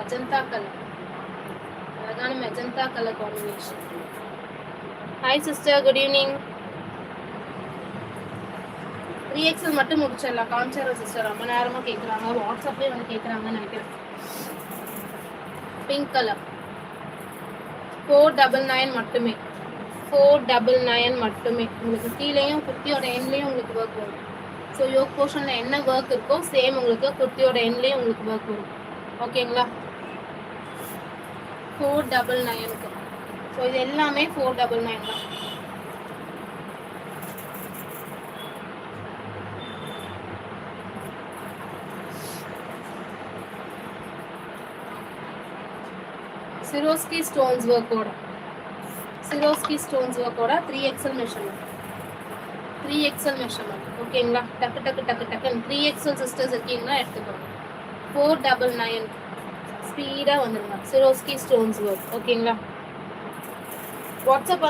Magenta colour, அழகான magenta colour combination. Hi sister, good evening. 3XL மட்டும் முடிச்சிடலாம். காமிச்சிடறேன் sister, ரொம்ப நேரமா கேட்குறாங்க, வாட்ஸ்அப்லேயே வந்து கேட்குறாங்கன்னு நினைக்கிறேன். பிங்க் கலர் 499 மட்டுமே, 499 மட்டுமே. உங்களுக்கு கீழேயும் குர்த்தியோட எண்ட்லேயும் உங்களுக்கு ஒர்க் வரும். ஸோ யோக் போர்ஷனில் என்ன ஒர்க் இருக்கோ சேம் உங்களுக்கு குர்த்தியோட எண்ட்லேயும் உங்களுக்கு ஒர்க் வரும். ஓகேங்களா? 499க்கு. ஸோ இது எல்லாமே 499 தான். சிரோஸ்கி ஸ்டோன்ஸ் ஒர்க்கோட, சிரோஸ்கி ஸ்டோன்ஸ் ஒர்க்கோட 3XL மெஷர்மெண்ட், 3XL மெஷர்மெண்ட். ஓகேங்களா? டக்கு டக்கு டக்கு டக்குன்னு 3XL சிஸ்டர்ஸ் இருக்கீங்கன்னா எடுத்துக்கோங்க. 499 ஸ்பீடாக வந்துடுங்க. சிரோஸ்கி ஸ்டோன்ஸ் ஒர்க். ஓகேங்களா? வாட்ஸ்அப்